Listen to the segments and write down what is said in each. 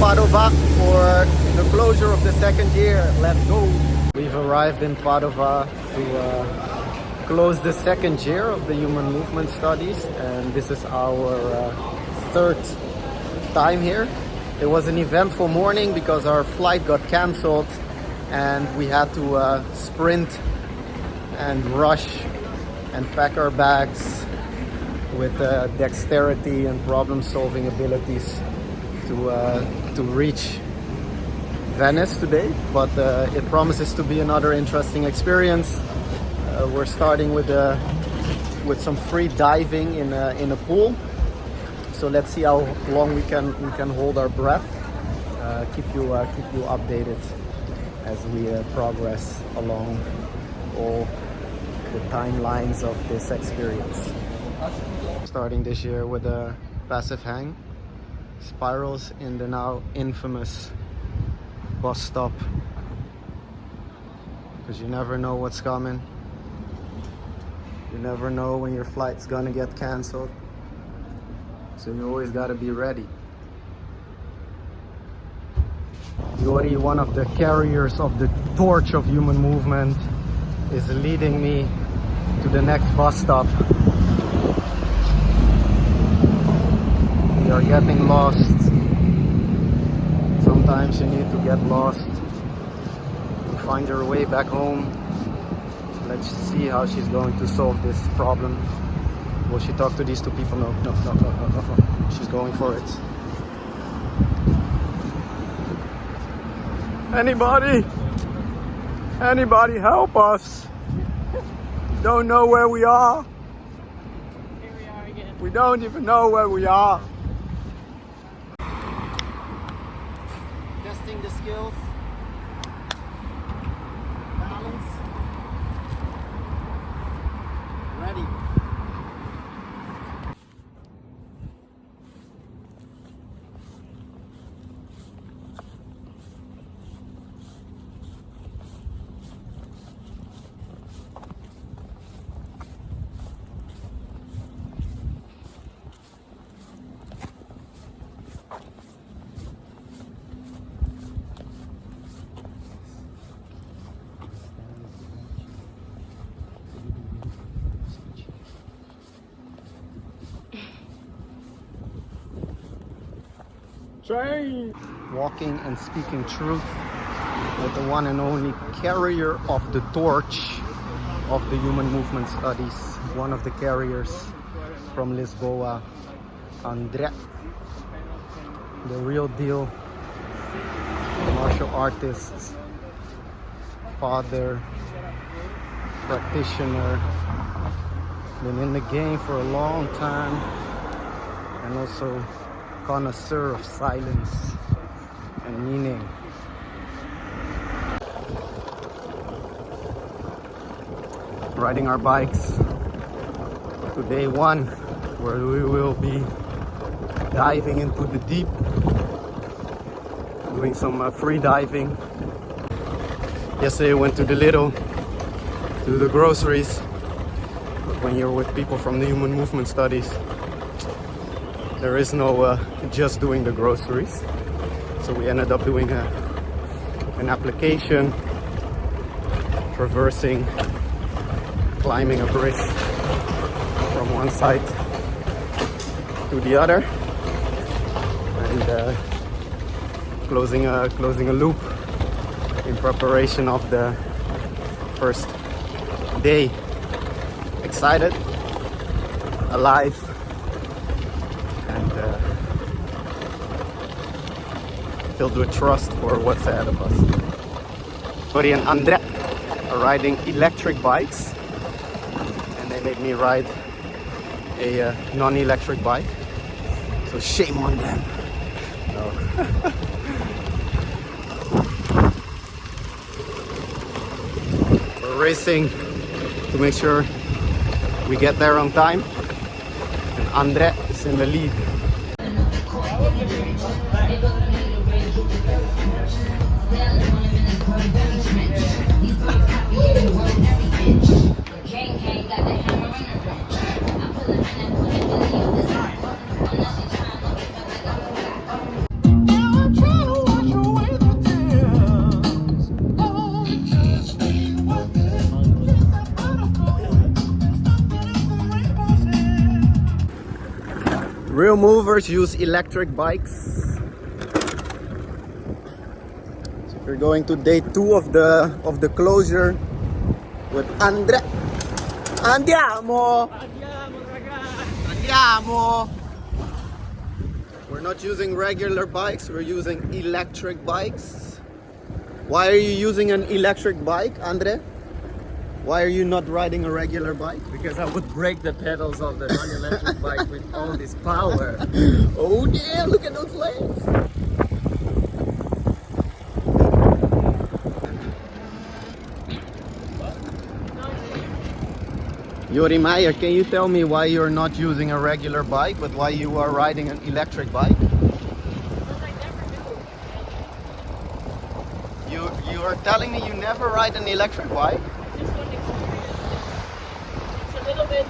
Padova for the closure of the second year. Let's go! We've arrived in Padova to close the second year of the Human Movement Studies, and this is our third time here. It was an eventful morning because our flight got cancelled and we had to sprint and rush and pack our bags with dexterity and problem-solving abilities to reach Venice today. But it promises to be another interesting experience. We're starting with some free diving in a pool. So let's see how long we can hold our breath. Keep you updated as we progress along all the timelines of this experience. Starting this year with a passive hang, spirals in the now infamous bus stop, because you never know what's coming. You never know when your flight's gonna get cancelled. So you always gotta be ready. Yori, one of the carriers of the torch of human movement, is leading me to the next bus stop. We are getting lost. Sometimes you need to get lost to find your way back home. So let's see how she's going to solve this problem. Will she talk to these two people? No. She's going for it. Anybody? Anybody help us? Don't know where we are. Here we are again. We don't even know where we are. Testing the skills. Balance. Ready. Train! Walking and speaking truth with the one and only carrier of the torch of the Human Movement Studies, one of the carriers from Lisboa, André, the real deal martial artist, father, practitioner, been in the game for a long time, and also connoisseur of silence and meaning. Riding our bikes to day one, where we will be diving into the deep, doing some free diving. Yesterday I went to the Lidl to do the groceries, but when you're with people from the Human Movement Studies, there is no just doing the groceries. So we ended up doing an application, traversing, climbing a bridge from one side to the other, and closing a loop in preparation of the first day. Excited, alive, and filled with trust for what's ahead of us. Tori and Andre are riding electric bikes, and they made me ride a non-electric bike, so shame on them. No. We're racing to make sure we get there on time, and Andre is in the lead. Now I'm trying. Real movers use electric bikes. So we're going to day 2 of the closure with Andre. Andiamo! Andiamo, ragazzi! Andiamo! We're not using regular bikes, we're using electric bikes. Why are you using an electric bike, Andre? Why are you not riding a regular bike? Because I would break the pedals of the non-electric bike with all this power. Oh yeah, look at those legs! Yuri Meyer, can you tell me why you're not using a regular bike, but why you are riding an electric bike? Because I never do. You are telling me you never ride an electric bike? Just one experience. It's a little bit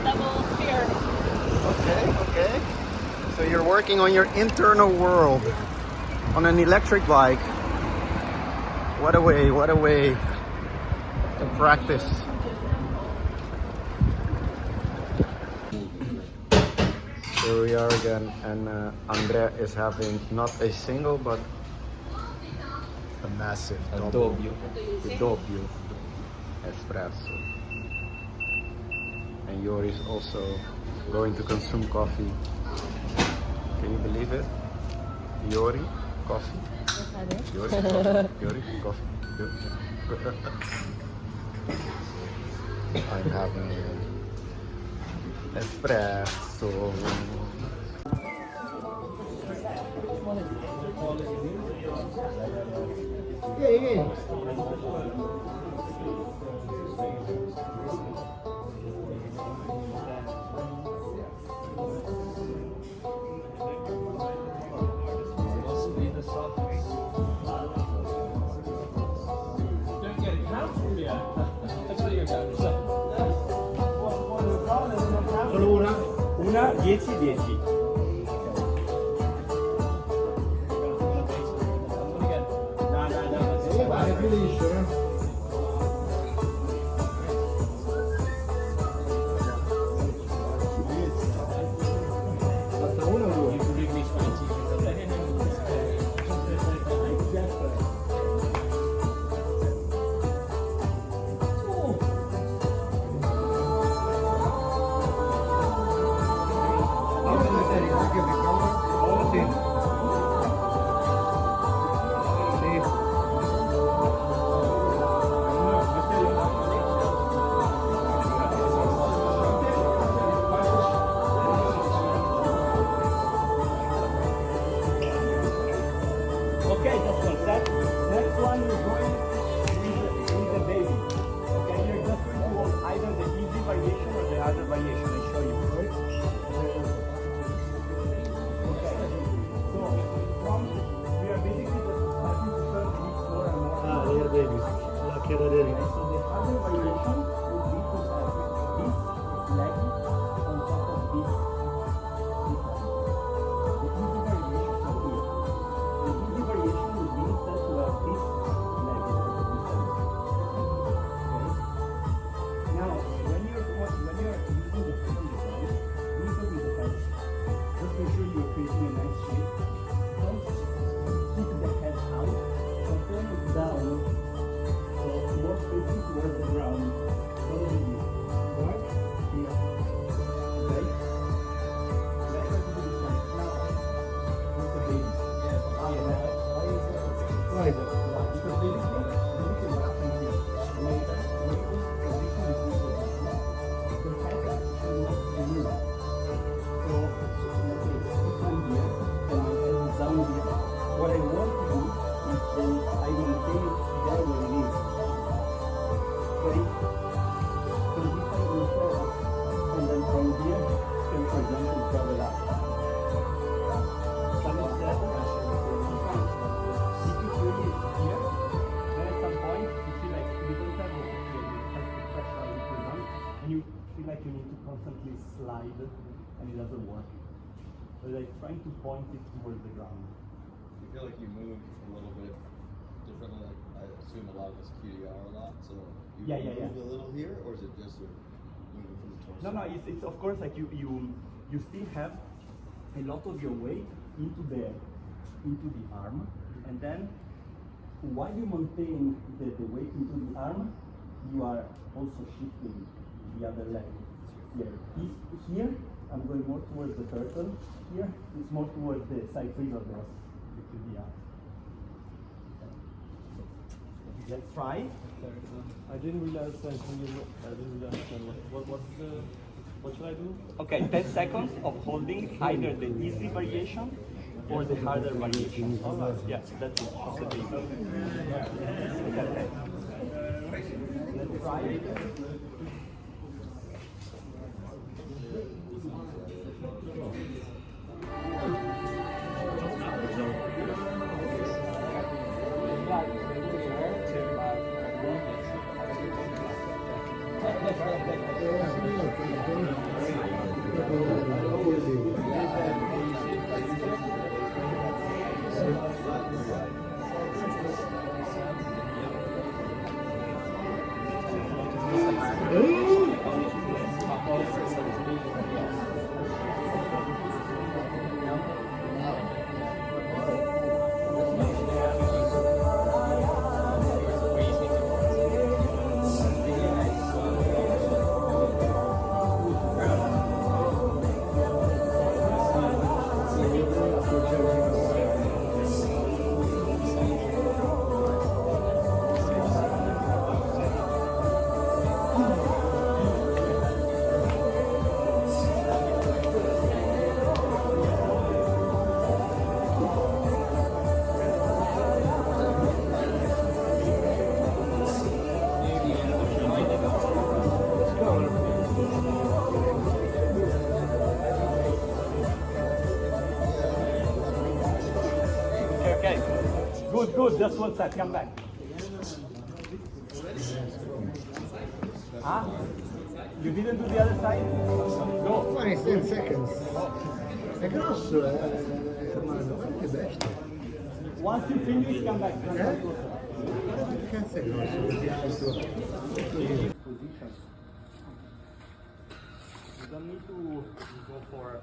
level of fear. Okay. So you're working on your internal world on an electric bike. What a way to practice. Here we are again, and Andre is having not a single but a massive doppio espresso. And Yuri is also going to consume coffee. Can you believe it? Yuri, coffee. Yes, I do. Yuri, coffee. Yuri, coffee. I'm having espresso. Solo una 10-10. Okay, just one sec. Next one, we're going with the baby. Okay, you're just going to want either the easy variation or the other variation. I show you. Okay. So from we are basically just starting to turn these more and more. Ah, here babies. La quiero de Okay, so the other variation would be to have this leg on top of this. The easy variation is here. The easy variation would be instead to have this leg on top of this leg. Okay. Now, when you're using the foot on the ground, do it with the head. Just make sure you're creating a nice shape. Don't keep the head out. But turn it down. So more facing towards the ground. Follow the view. Right? Here. Okay? Let's try to do this one. Now, with the baby. Why is that? Because basically, what happens here. When you position the foot on the ground, the head should not move. So, let's say, if I'm here, and my head is down here, what I want to do is then I maintain it there where it is. Okay? So this I go forward, and then from here, can for example travel up. Some of that, if you feel it here, then at some point you feel like you don't have it here, you have to pressure into the ground, and you feel like you need to constantly slide, and it doesn't work. So like trying to point it towards the ground. You feel like you move a little bit differently. Like I assume a lot of us QDR a lot, so you move a little here, or is it just sort of moving from the torso? No, it's of course like you you still have a lot of your weight into the arm, and then while you maintain the weight into the arm, you are also shifting the other leg. Here, I'm going more towards the turtle. Here, it's more towards the side freezer thrust between the arms. Okay. Let's try. I didn't realize that I didn't really understand what should I do? Okay, 10 seconds of holding either the easy variation or the harder variation. All right. Yeah, that's it. That's the thing. Okay. Let's try it. Okay, good, just one side, come back. Huh? You didn't do the other side? No. 10 seconds. È grosso, ma che bestia. Once you finish, come back. Che cazzo è grosso? Positions. You don't need to go for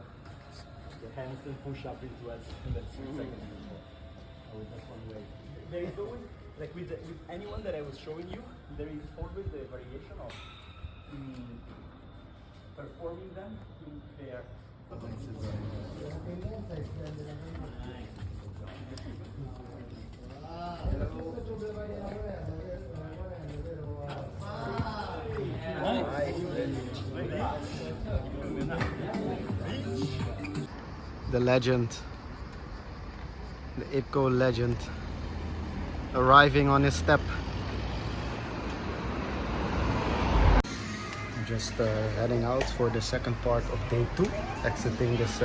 the handstand push up into it in that 6 seconds before. Always just one way. There is always, like with anyone that I was showing you, there is always the variation of performing them in their. The legend, the IPCO legend, arriving on his step. Just heading out for the second part of day 2, exiting this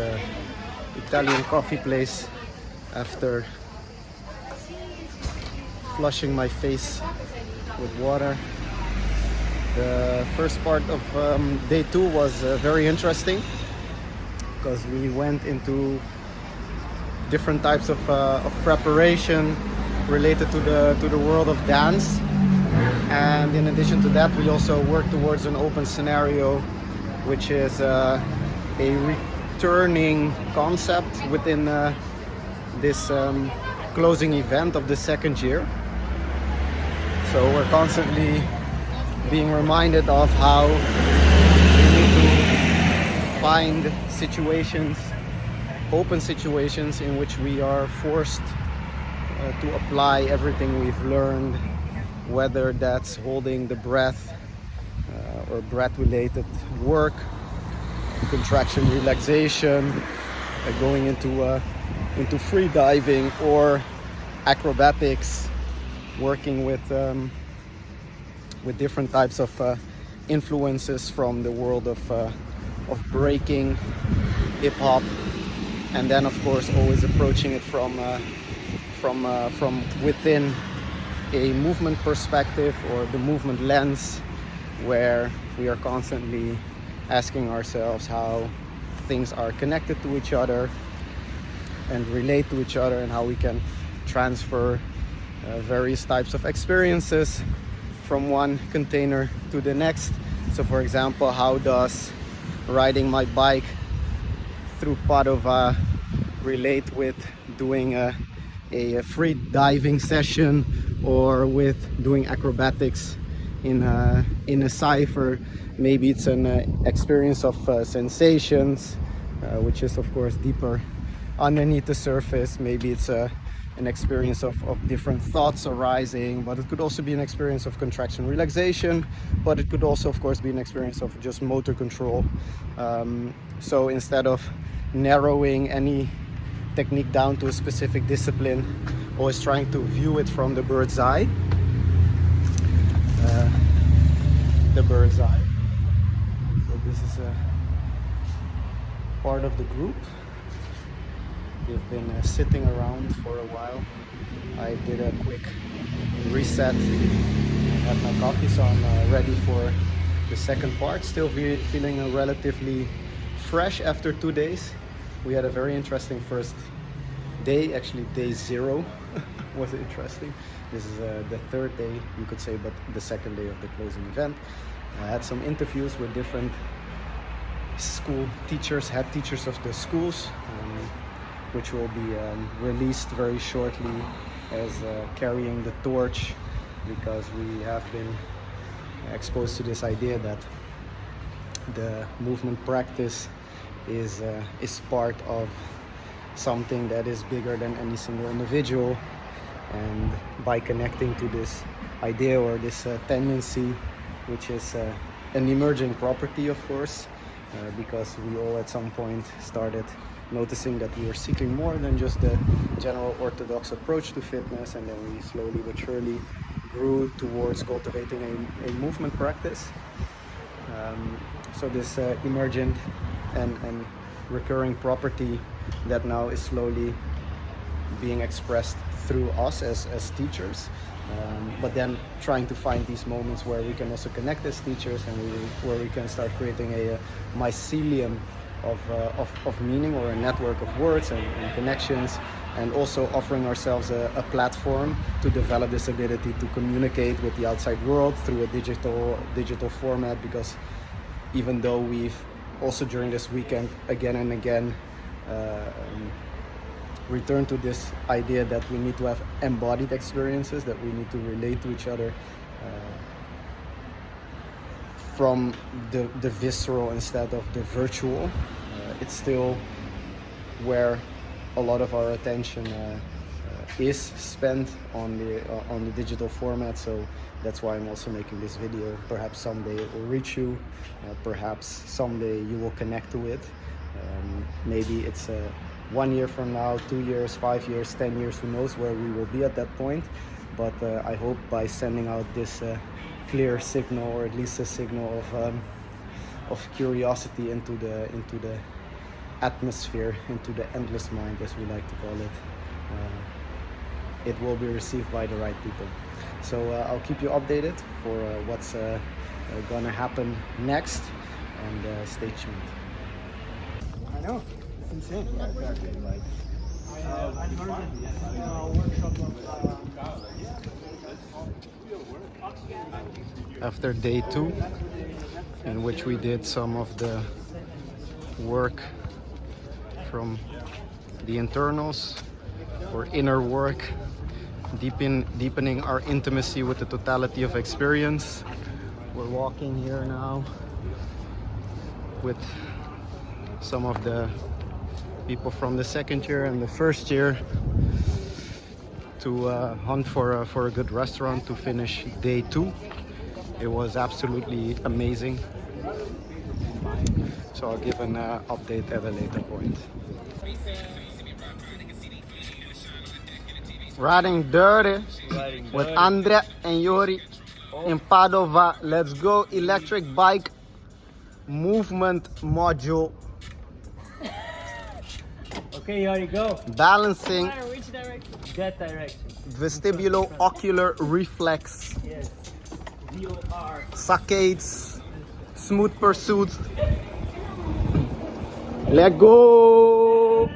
Italian coffee place after flushing my face with water. The first part of day 2 was very interesting because we went into different types of preparation related to the world of dance. And in addition to that, we also work towards an open scenario, which is a returning concept within this closing event of the second year. So we're constantly being reminded of how we need to find situations, open situations in which we are forced to apply everything we've learned, whether that's holding the breath or breath-related work, contraction relaxation, going into free diving or acrobatics, working with different types of influences from the world of breaking, hip hop, and then of course always approaching it from within a movement perspective or the movement lens, where we are constantly asking ourselves how things are connected to each other and relate to each other, and how we can transfer various types of experiences from one container to the next. So for example, how does riding my bike through Padova relate with doing a free diving session or with doing acrobatics in a cipher. Maybe it's an experience of sensations, which is of course deeper underneath the surface. Maybe it's an experience of different thoughts arising, but it could also be an experience of contraction relaxation, but it could also of course be an experience of just motor control. So instead of narrowing any technique down to a specific discipline, always trying to view it from the bird's eye. So this is a part of the group. They've been sitting around for a while. I did a quick reset and had my coffee, so I'm ready for the second part. Still feeling relatively fresh after 2 days. We had a very interesting first day, actually day 0 was interesting. This is the third day, you could say, but the second day of the closing event. I had some interviews with different school teachers, head teachers of the schools, which will be released very shortly as carrying the torch, because we have been exposed to this idea that the movement practice is part of something that is bigger than any single individual, and by connecting to this idea or this tendency, which is an emerging property of course, because we all at some point started noticing that we were seeking more than just the general orthodox approach to fitness, and then we slowly but surely grew towards cultivating a movement practice. So this emergent and recurring property that now is slowly being expressed through us as teachers, but then trying to find these moments where we can also connect as teachers, and where we can start creating a mycelium of meaning, or a network of words and connections, and also offering ourselves a platform to develop this ability to communicate with the outside world through a digital format. Because even though we've also during this weekend again and again returned to this idea that we need to have embodied experiences, that we need to relate to each other from the visceral instead of the virtual, it's still where a lot of our attention is spent on the digital format. So that's why I'm also making this video. Perhaps someday it will reach you, perhaps someday you will connect to it. Maybe it's 1 year from now, 2 years, 5 years, 10 years, who knows where we will be at that point. But I hope by sending out this clear signal, or at least a signal of curiosity into the atmosphere, into the endless mind, as we like to call it, it will be received by the right people. So I'll keep you updated for what's gonna happen next, and stay tuned. I know, it's insane. Yeah, exactly. Like, after day 2, in which we did some of the work from the internals, or inner work, deepening our intimacy with the totality of experience. We're walking here now with some of the people from the second year and the first year to hunt for a good restaurant to finish day 2. It was absolutely amazing. So I'll give an update at a later point. Riding dirty with Andrea and Yori in Padova. Let's go. Electric bike movement module. Okay, Yori, go. Balancing. Which direction? That direction. Vestibulo-ocular reflex. Yes. VOR. Saccades. Smooth pursuit. Let go.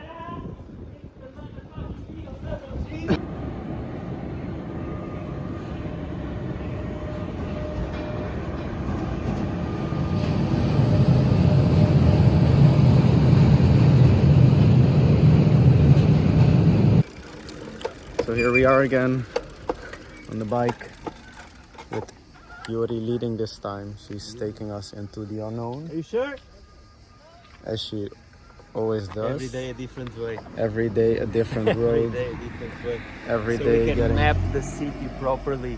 So here we are again on the bike with Yuri leading this time. She's taking us into the unknown. Are you sure? As she always does. Every day a different way. Every day a different road. Every day a different way. Every so day we can getting map the city properly.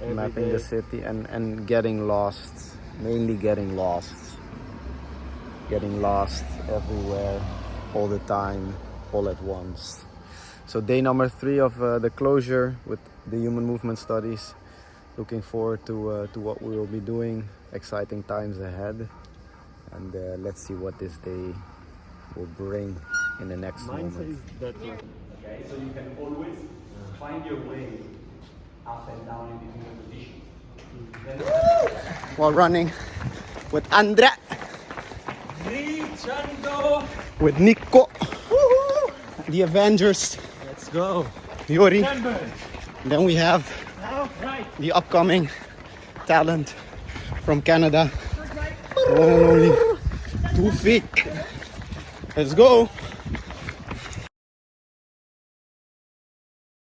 Every mapping day. the city and getting lost. Mainly getting lost. Getting lost everywhere, all the time, all at once. So day number 3 of the closure with the human movement studies. Looking forward to what we will be doing. Exciting times ahead. And let's see what this day will bring in the next Mine moment. says that way. Okay, so you can always find your way up and down in between the positions. While running with Andre, with Nico, the Avengers, Let's go. Yuri. Then we have the upcoming talent from Canada, the one and only 2 feet. Let's go.